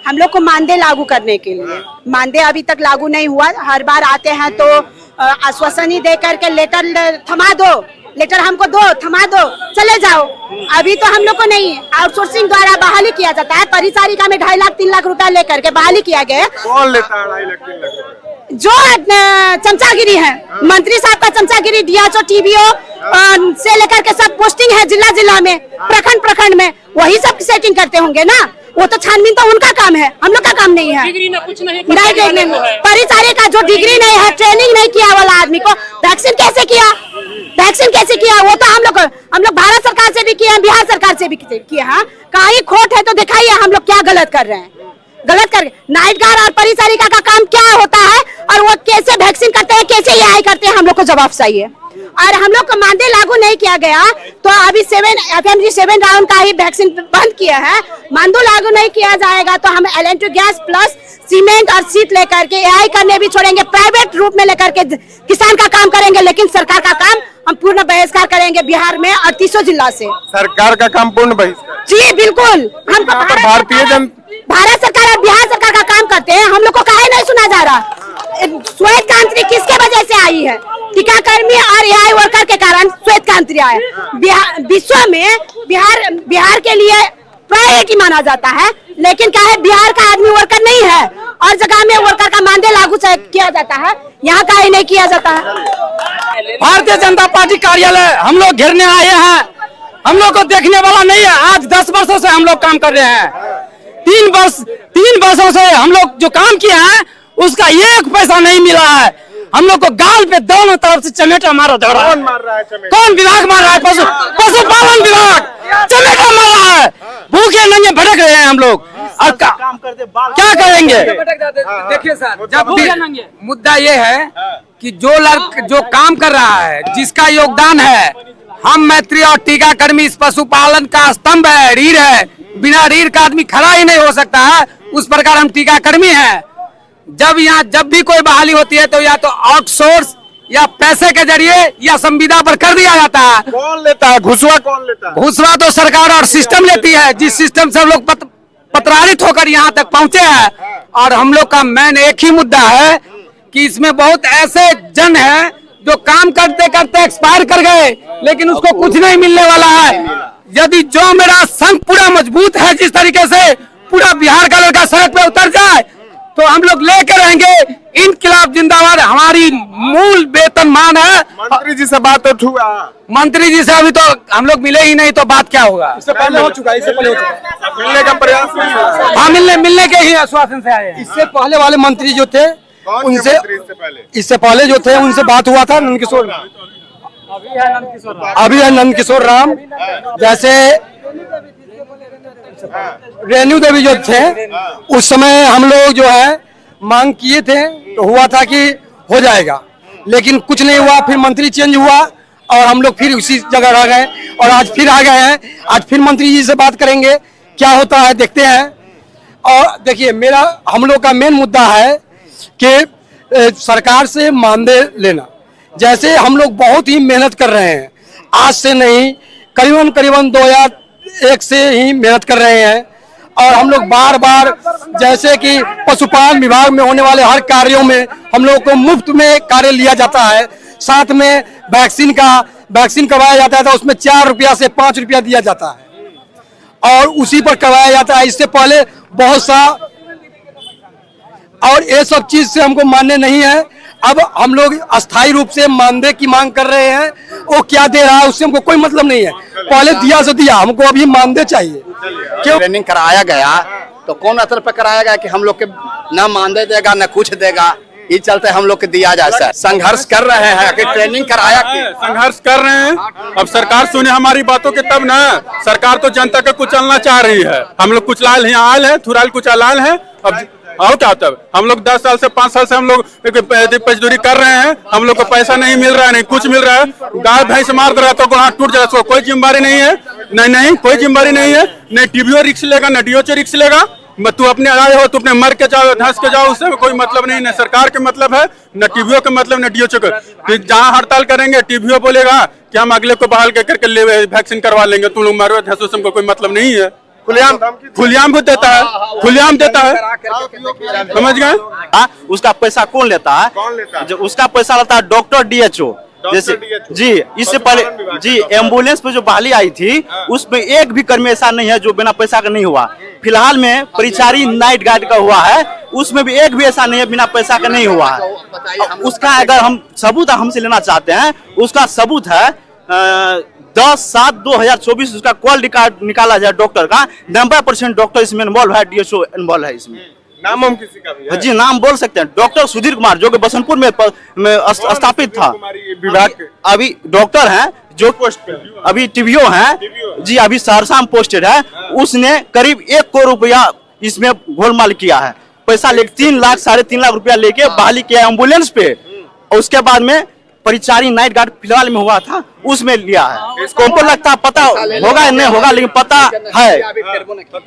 हम लोग को मानदेय लागू करने के लिए। मानदेय अभी तक लागू नहीं हुआ। हर बार आते हैं तो आश्वासन ही दे करके लेटर थमा दो, लेटर हमको दो, थमा दो, चले जाओ। अभी तो हम लोग को नहीं, आउटसोर्सिंग द्वारा बहाली किया जाता है। परिचारिका में 2.5 लाख 3 लाख रुपया लेकर के बहाली किया गया। कौन लेता है 2.5 लाख 3 लाख? जो चमचागिरी है, मंत्री साहब का चमचागिरी, डीएचओ टीबीओ से लेकर के सब पोस्टिंग है जिला जिला में, प्रखंड में, वही सब सेटिंग करते होंगे ना। वो तो छानबीन तो उनका काम है, हम लोग का काम नहीं है। डिग्री ना कुछ नहीं देखने में परिचारिका जो डिग्री नहीं है, ट्रेनिंग नहीं किया वाला आदमी को वैक्सीन कैसे किया? वो तो हम लोग भारत सरकार से भी किए हैं, बिहार सरकार से भी किए हैं। कहीं खोट है तो दिखाइए हम लोग क्या गलत कर रहे हैं। नाइट गार्ड और परिचारिका का काम क्या होता है और वो कैसे वैक्सीन करते हैं, कैसे एआई करते हैं, हम लोग को जवाब चाहिए। और हम लोग को मानदेय लागू नहीं किया गया तो अभी 7 राउंड का ही वैक्सीन बंद किया है। मानदेय लागू नहीं किया जाएगा तो हम LN2 गैस प्लस सीमेंट और सीट लेकर के एआई करने भी छोड़ेंगे, प्राइवेट रूप में लेकर के किसान का काम करेंगे, लेकिन सरकार का काम हम पूर्ण बहिष्कार करेंगे बिहार में 38 जिला से। सरकार का काम पूर्ण बहिष्कार? जी बिल्कुल। हम भारत सरकार और बिहार सरकार का काम करते हैं, हम लोग को काहे नहीं सुना जा रहा? श्वेत क्रांति किसके वजह से आई है? टीकाकर्मी और एआई वर्कर के कारण श्वेत क्रांति आए। विश्व में बिहार के लिए प्रायोरिटी माना जाता है, लेकिन क्या है, बिहार का आदमी वर्कर नहीं है और जगह में वर्कर का मानदेय लागू किया जाता है, यहाँ का ही नहीं किया जाता है। भारतीय जनता पार्टी कार्यालय हम लोग घेरने आए हैं, हम लोग को देखने वाला नहीं है। आज 10 वर्षों से हम लोग काम कर रहे हैं। 3 वर्षों से हम लोग जो काम किए हैं उसका 1 पैसा नहीं मिला है। हम लोग को गाल पे दोनों तरफ से चमेटा मारा जा रहा है। कौन मार रहा है चमेटा? कौन विभाग मार रहा है? पशुपालन विभाग चमेटा मार रहा है। भूखे नंगे भटक रहे हैं हम लोग, और क्या करेंगे? देखिए सर, जब भी मुद्दा ये है कि जो काम कर रहा है, जिसका योगदान है, हम मैत्री और टीकाकर्मी इस पशुपालन का स्तंभ है, रीढ़ है। बिना रीढ़ का आदमी खड़ा ही नहीं हो सकता है, उस प्रकार हम टीकाकर्मी हैं। जब भी कोई बहाली होती है तो या तो आउटसोर्स या पैसे के जरिए या संविदा पर कर दिया जाता है। कौन लेता है घुसवा? कौन लेता है घुसवा? तो सरकार और सिस्टम लेती है, जिस सिस्टम से हम लोग पत्रारित होकर यहाँ तक पहुँचे हैं। और हम लोग का मेन एक ही मुद्दा है कि इसमें बहुत ऐसे जन है जो काम करते करते एक्सपायर कर गए, लेकिन उसको कुछ नहीं मिलने वाला है। यदि जो मेरा संघ पूरा मजबूत है, जिस तरीके से पूरा बिहार का लड़का सड़क पे उतर जाए तो हम लोग लेकर रहेंगे। इनकलाब जिंदाबाद हमारी मूल वेतनमान है। मंत्री जी से बात हुआ? मंत्री जी से अभी तो हम लोग मिले ही नहीं, तो बात क्या होगा? इससे पहले हो चुका, मिलने का प्रयास नहीं हुआ? हाँ, मिलने के ही आश्वासन से आए हैं। इससे पहले वाले मंत्री जो थे उनसे, इससे पहले जो थे उनसे बात हुआ था। नंदकिशोर, अभी है नंदकिशोर राम, जैसे रेणु देवी जो थे, उस समय हम लोग जो है मांग किए थे तो हुआ था कि हो जाएगा, लेकिन कुछ नहीं हुआ। फिर मंत्री चेंज हुआ और हम लोग फिर उसी जगह रह गए और आज फिर आ गए हैं। आज फिर मंत्री जी से बात करेंगे, क्या होता है देखते हैं। और देखिए, हम लोग का मेन मुद्दा है कि सरकार से मानदेय लेना। जैसे हम लोग बहुत ही मेहनत कर रहे हैं, आज से नहीं, करीबन 2001 से ही मेहनत कर रहे हैं। और हम लोग बार जैसे कि पशुपालन विभाग में होने वाले हर कार्यों में हम लोग को मुफ्त में कार्य लिया जाता है। साथ में वैक्सीन करवाया जाता है तो उसमें 4 रुपया से 5 रुपया दिया जाता है और उसी पर करवाया जाता है। इससे पहले बहुत सा, और ये सब चीज से हमको मान्य नहीं है। अब हम लोग अस्थायी रूप से मानदेय की मांग कर रहे हैं। वो क्या दे रहा है उससे हमको कोई मतलब नहीं है। पहले दिया से दिया, हमको अभी मानदेय चाहिए। क्यों ट्रेनिंग कराया गया तो कौन असर पे कराया गया कि हम लोग के न मानदेय देगा न कुछ देगा? ये चलते हम लोग के दिया जाए। सर, संघर्ष कर रहे हैं कि ट्रेनिंग कराया, संघर्ष कर रहे हैं। अब सरकार सुने हमारी बातों के तब ना। सरकार तो जनता को कुचलना चाह रही है। हम लोग कुचलाल यहाँ आयल है, थुराल कुचलाल है। अब और क्या? तब हम लोग 10 साल से 5 साल से हम लोग मजदूरी कर रहे हैं। हम लोग को पैसा नहीं मिल रहा है, नहीं कुछ मिल रहा है। गाय भैंस मार दे रहा तो हाथ टूट जा रहा है, कोई जिम्मेदारी नहीं है। नहीं कोई जिम्मेदारी नहीं है। नहीं टीबीओ रिक्स लेगा, न डीओ रिक्स लेगा। तू अपने आए हो, तू अपने मर के जाओ, धंस के जाओ, उससे कोई मतलब नहीं। न सरकार के मतलब है, न टीबीओ के मतलब, न डीओ के। जहाँ हड़ताल करेंगे टीबीओ बोलेगा कि हम अगले को बहाल करके वैक्सीन करवा लेंगे, तुम लोग मरो धंसो, से कोई मतलब नहीं है। खुलेआम को देता है, खुलेआम देता है, समझ गए? हाँ, उसका पैसा कौन लेता है? कौन लेता है? जो उसका पैसा लेता है डॉक्टर DHO। जैसे DHO, जी, इससे पहले जी एम्बुलेंस पे जो बहाली आई थी उसमें एक भी कर्मी ऐसा नहीं है जो बिना पैसा का नहीं हुआ। फिलहाल में परिचारी नाइट गार्ड का हुआ है, उसमें भी एक भी ऐसा नहीं है बिना पैसा का नहीं हुआ है। उसका अगर हम सबूत हमसे लेना चाहते हैं, उसका सबूत है 10/7/2024 उसका कॉल रिकॉर्ड निकाला जाए डॉक्टर का। 90% डॉक्टर इसमें इन्वॉल्व है, DHO इन्वॉल्व है इसमें। नाम हम किसी का भी है? जी नाम बोल सकते हैं, डॉक्टर सुधीर कुमार जो कि बसंतपुर में स्थापित था। विभाग के अभी डॉक्टर हैं जो पोस्ट पे? अभी TVO हैं जी, अभी सहरसा में पोस्टेड है। उसने करीब 1 करोड़ रुपया इसमें गोलमाल किया है। पैसा ले 3 लाख 3.5 लाख रुपया लेके बहाली किया एम्बुलेंस पे, और उसके बाद में परिचारी नाइट गार्ड फिलहाल में हुआ था उसमें लिया है। इसको लगता पता होगा नहीं होगा, लेकिन पता है।